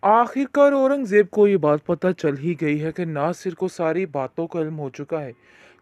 आखिरकार औरंगज़ेब को ये बात पता चल ही गई है कि नासिर को सारी बातों का इल्म हो चुका है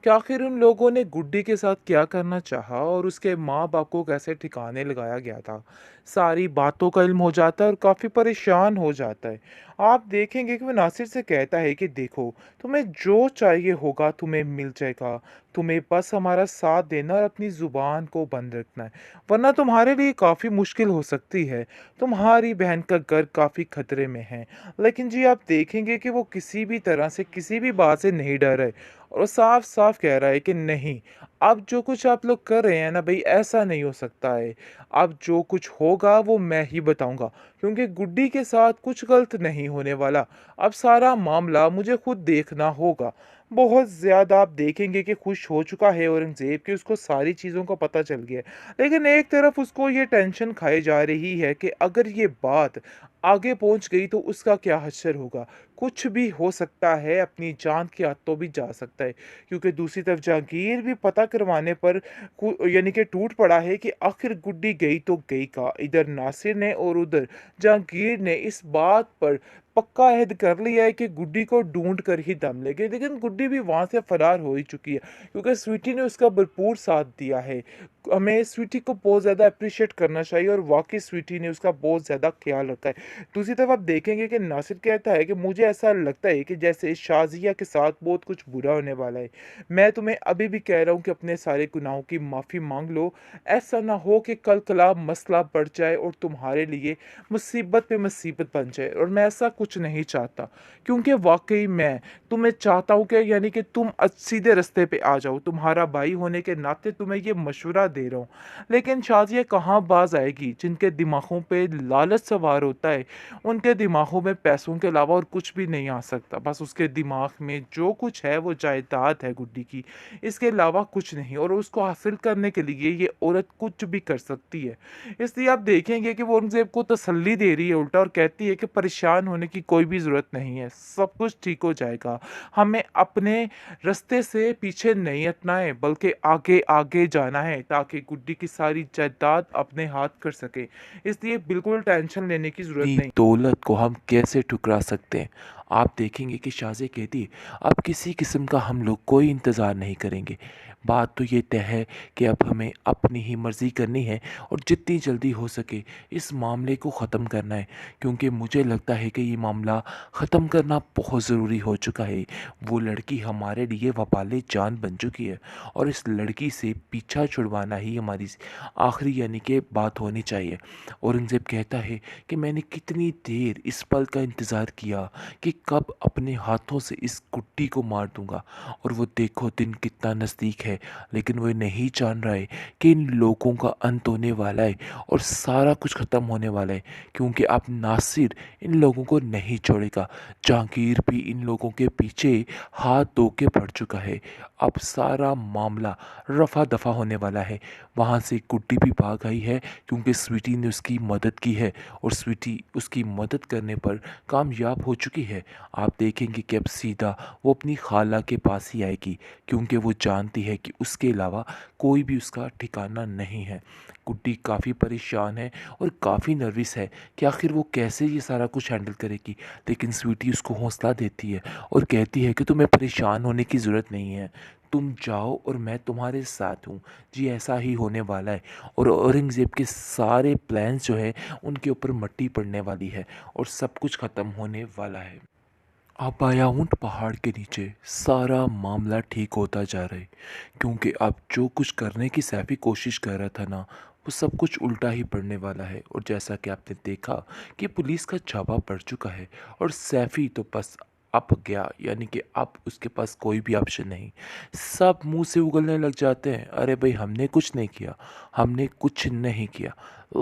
कि आखिर उन लोगों ने गुड्डी के साथ क्या करना चाहा और उसके माँ बाप को कैसे ठिकाने लगाया गया था। सारी बातों का इल्म हो जाता है और काफ़ी परेशान हो जाता है। आप देखेंगे कि वो नासिर से कहता है कि देखो, तुम्हें जो चाहिए होगा तुम्हें मिल जाएगा। तुम्हें बस हमारा साथ देना और अपनी ज़ुबान को बंद रखना है, वरना तुम्हारे लिए काफ़ी मुश्किल हो सकती है। तुम्हारी बहन का घर काफ़ी खतरे में है। लेकिन जी आप देखेंगे कि वो किसी भी तरह से, किसी भी बात से नहीं डर रहा है और वो साफ-साफ कह रहा है कि नहीं, अब जो कुछ आप लोग कर रहे हैं ना भई, ऐसा नहीं हो सकता है। अब जो कुछ होगा वो मैं ही बताऊँगा, क्योंकि गुड्डी के साथ कुछ गलत नहीं होने वाला। अब सारा मामला मुझे खुद देखना होगा। बहुत ज़्यादा आप देखेंगे कि खुश हो चुका है औरंगज़ेब कि उसको सारी चीज़ों का पता चल गया है। लेकिन एक तरफ उसको ये टेंशन खाई जा रही है कि अगर ये बात आगे पहुंच गई तो उसका क्या हश्र होगा। कुछ भी हो सकता है, अपनी जान के हाथों भी जा सकता है, क्योंकि दूसरी तरफ जहांगीर भी पता करवाने पर यानी कि टूट पड़ा है कि आखिर गुड्डी गई तो गई का। इधर नासिर ने और उधर जहांगीर ने इस बात पर पक्का अहद कर लिया है कि गुड्डी को ढूंढ कर ही दम लेंगे। लेकिन गुड्डी भी वहां से फरार हो ही चुकी है, क्योंकि स्वीटी ने उसका भरपूर साथ दिया है। हमें स्वीटी को बहुत ज़्यादा अप्रिशिएट करना चाहिए और वाक़ई स्वीटी ने उसका बहुत ज़्यादा ख़्याल रखा है। दूसरी तरफ आप देखेंगे कि नासिर कहता है कि मुझे ऐसा लगता है कि जैसे शाज़िया के साथ बहुत कुछ बुरा होने वाला है। मैं तुम्हें अभी भी कह रहा हूँ कि अपने सारे गुनाहों की माफ़ी माँग लो। ऐसा ना हो कि कल-कला मसला बढ़ जाए और तुम्हारे लिए मुसीबत पे मुसीबत बन जाए, और मैं ऐसा कुछ नहीं चाहता। क्योंकि वाक़ई मैं तुम्हें चाहता हूँ कि यानी कि तुम सीधे रास्ते पे आ जाओ। तुम्हारा भाई होने के नाते तुम्हें ये मशवरा दे रहा हूँ। लेकिन शाज़िया कहाँ बाज़ आएगी? जिनके दिमागों पे लालच सवार होता है, उनके दिमागों में पैसों के अलावा और कुछ भी नहीं आ सकता। बस उसके दिमाग में जो कुछ है वो जायदाद है गुड्डी की, इसके अलावा कुछ नहीं, और उसको हासिल करने के लिए ये औरत कुछ भी कर सकती है। इसलिए आप देखेंगे कि वो औरंगज़ेब को तसल्ली दे रही है उल्टा, और कहती है कि परेशान होने की कोई भी ज़रूरत नहीं है, सब कुछ ठीक हो जाएगा। हमें अपने रास्ते से पीछे नहीं हटना है, बल्कि आगे आगे जाना है, ताकि गुड्डी की सारी जायदाद अपने हाथ कर सके। इसलिए बिल्कुल टेंशन लेने की ज़रूरत अपनी नहीं। दौलत को हम कैसे ठुकरा सकते हैं। आप देखेंगे कि शाज़े कहती है, अब किसी किस्म का हम लोग कोई इंतज़ार नहीं करेंगे। बात तो ये तय है कि अब हमें अपनी ही मर्ज़ी करनी है और जितनी जल्दी हो सके इस मामले को ख़त्म करना है, क्योंकि मुझे लगता है कि ये मामला ख़त्म करना बहुत ज़रूरी हो चुका है। वो लड़की हमारे लिए वबाले जान बन चुकी है और इस लड़की से पीछा छुड़वाना ही हमारी आखिरी यानी कि बात होनी चाहिए। औरंगज़ेब कहता है कि मैंने कितनी देर इस पल का इंतज़ार किया कि कब अपने हाथों से इस गुड्डी को मार दूंगा, और वो देखो दिन कितना नज़दीक है। लेकिन वो नहीं जान रहा है कि इन लोगों का अंत होने वाला है और सारा कुछ ख़त्म होने वाला है, क्योंकि अब नासिर इन लोगों को नहीं छोड़ेगा। जहांगीर भी इन लोगों के पीछे हाथ धो के पड़ चुका है। अब सारा मामला रफा दफा होने वाला है। वहाँ से गुड्डी भी भाग आई है, क्योंकि स्वीटी ने उसकी मदद की है और स्वीटी उसकी मदद करने पर कामयाब हो चुकी है। आप देखेंगे कि अब सीधा वो अपनी खाला के पास ही आएगी, क्योंकि वो जानती है कि उसके अलावा कोई भी उसका ठिकाना नहीं है। गुड्डी काफ़ी परेशान है और काफ़ी नर्वस है कि आखिर वो कैसे ये सारा कुछ हैंडल करेगी। लेकिन स्वीटी उसको हौसला देती है और कहती है कि तुम्हें परेशान होने की ज़रूरत नहीं है, तुम जाओ और मैं तुम्हारे साथ हूँ। जी ऐसा ही होने वाला है और औरंगज़ेब के सारे प्लान्स जो है उनके ऊपर मट्टी पड़ने वाली है और सब कुछ ख़त्म होने वाला है। अब आया ऊंट पहाड़ के नीचे, सारा मामला ठीक होता जा रहा है, क्योंकि अब जो कुछ करने की सैफ़ी कोशिश कर रहा था ना, वो सब कुछ उल्टा ही पड़ने वाला है। और जैसा कि आपने देखा कि पुलिस का छापा पड़ चुका है और सैफ़ी तो बस अब गया, यानी कि अब उसके पास कोई भी ऑप्शन नहीं। सब मुंह से उगलने लग जाते हैं, अरे भाई हमने कुछ नहीं किया, हमने कुछ नहीं किया।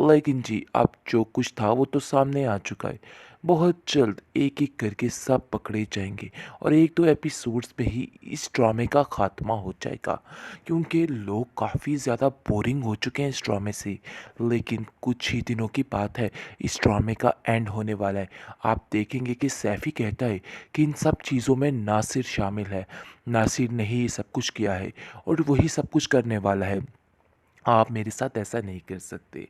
लेकिन जी अब जो कुछ था वो तो सामने आ चुका है। बहुत जल्द एक एक करके सब पकड़े जाएंगे और एक दो एपिसोड्स में ही इस ड्रामे का खात्मा हो जाएगा, क्योंकि लोग काफ़ी ज़्यादा बोरिंग हो चुके हैं इस ड्रामे से। लेकिन कुछ ही दिनों की बात है, इस ड्रामे का एंड होने वाला है। आप देखेंगे कि सैफ़ी कहता है कि इन सब चीज़ों में नासिर शामिल है, नासिर ने ही ये सब कुछ किया है और वही सब कुछ करने वाला है। आप मेरे साथ ऐसा नहीं कर सकते।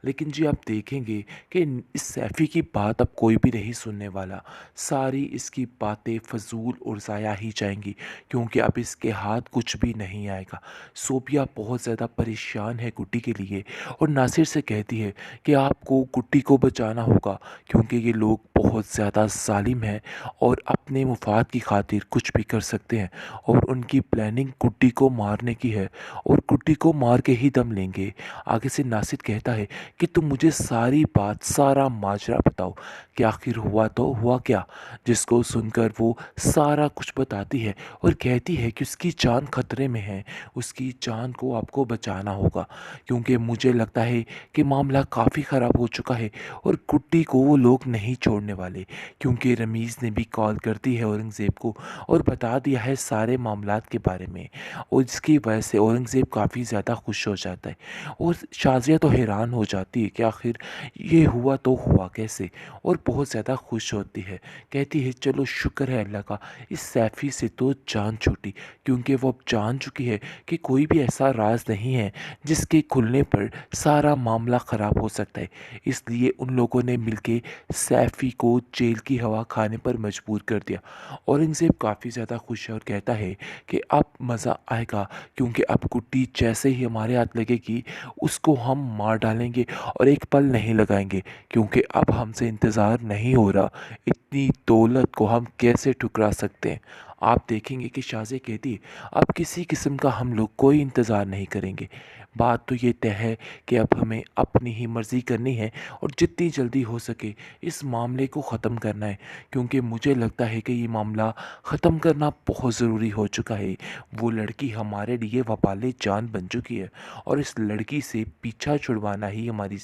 लेकिन जी आप देखेंगे कि इस सैफ़ी की बात अब कोई भी नहीं सुनने वाला। सारी इसकी बातें फ़ज़ूल और ज़ाया ही जाएँगी, क्योंकि अब इसके हाथ कुछ भी नहीं आएगा। सोबिया बहुत ज़्यादा परेशान है गुड्डी के लिए और नासिर से कहती है कि आपको गुड्डी को बचाना होगा, क्योंकि ये लोग बहुत ज़्यादा ज़ालिम हैं और अपने मुफ़ाद की खातिर कुछ भी कर सकते हैं, और उनकी प्लानिंग गुड्डी को मारने की है और गुड्डी को मार के ही दम लेंगे। आगे से नासिर कहता है कि तुम मुझे सारी बात, सारा माजरा बताओ कि आखिर हुआ तो हुआ क्या? जिसको सुनकर वो सारा कुछ बताती है और कहती है कि उसकी जान खतरे में है, उसकी जान को आपको बचाना होगा, क्योंकि मुझे लगता है कि मामला काफ़ी ख़राब हो चुका है और गुड्डी को वो लोग नहीं छोड़ने वाले, क्योंकि रमीज़ ने भी कॉल कर दी है औरंगज़ेब को और बता दिया है सारे मामलात के बारे में, और इसकी वजह से औरंगज़ेब काफ़ी ज़्यादा खुश हो जाता है और शाज़िया तो हैरान हो जाती है कि आखिर ये हुआ तो हुआ कैसे, और बहुत ज़्यादा खुश होती है। कहती है चलो शुक्र है अल्लाह का, इस सैफ़ी से तो जान छूटी, क्योंकि वो अब जान चुकी है कि कोई भी ऐसा राज नहीं है जिसके खुलने पर सारा मामला ख़राब हो सकता है। इसलिए उन लोगों ने मिलके सैफ़ी को जेल की हवा खाने पर मजबूर कर दिया। औरंगज़ेब काफ़ी ज़्यादा खुश है और कहता है कि अब मज़ा आएगा, क्योंकि अब गुड्डी जैसे ही हमारे हाथ लगेगी उसको हम मार डालेंगे और एक पल नहीं लगाएंगे, क्योंकि अब हमसे इंतज़ार नहीं हो रहा। इतनी दौलत को हम कैसे ठुकरा सकते हैं? आप देखेंगे कि शाज़े कहती अब किसी किस्म का हम लोग कोई इंतज़ार नहीं करेंगे। बात तो ये तय है कि अब हमें अपनी ही मर्ज़ी करनी है और जितनी जल्दी हो सके इस मामले को ख़त्म करना है, क्योंकि मुझे लगता है कि ये मामला ख़त्म करना बहुत ज़रूरी हो चुका है। वो लड़की हमारे लिए वबाले जान बन चुकी है और इस लड़की से पीछा छुड़वाना ही हमारी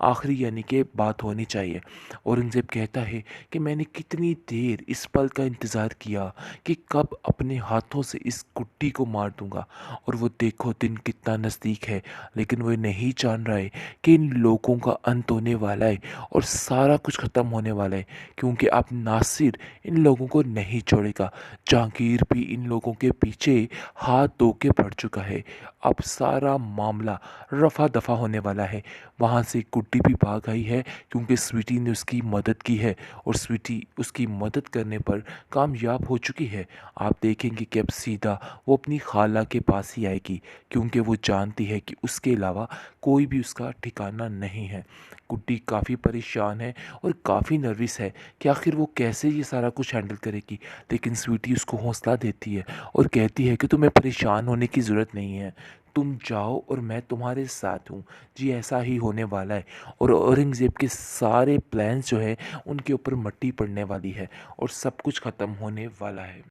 आखिरी यानी कि बात होनी चाहिए। औरंगज़ेब कहता है कि मैंने कितनी देर इस पल का इंतज़ार किया कि कब अपने हाथों से इस गुड्डी को मार दूंगा, और वो देखो दिन कितना नज़दीक है, लेकिन वो नहीं जान रहा है कि इन लोगों का अंत होने वाला है और सारा कुछ ख़त्म होने वाला है, क्योंकि अब नासिर इन लोगों को नहीं छोड़ेगा। जहांगीर भी इन लोगों के पीछे हाथ धो के पड़ चुका है। अब सारा मामला रफा दफा होने वाला है। वहाँ से गुड्डी भी भाग आई है, क्योंकि स्वीटी ने उसकी मदद की है और स्वीटी उसकी मदद करने पर कामयाब हो चुकी है। आप देखेंगे कि अब सीधा वो अपनी खाला के पास ही आएगी, क्योंकि वो जानती है कि उसके अलावा कोई भी उसका ठिकाना नहीं है। गुड्डी काफ़ी परेशान है और काफ़ी नर्वस है कि आखिर वो कैसे ये सारा कुछ हैंडल करेगी, लेकिन स्वीटी उसको हौसला देती है और कहती है कि तुम्हें परेशान होने की ज़रूरत नहीं है, तुम जाओ और मैं तुम्हारे साथ हूँ। जी ऐसा ही होने वाला है और औरंगज़ेब के सारे प्लान्स जो है उनके ऊपर मट्टी पड़ने वाली है और सब कुछ ख़त्म होने वाला है।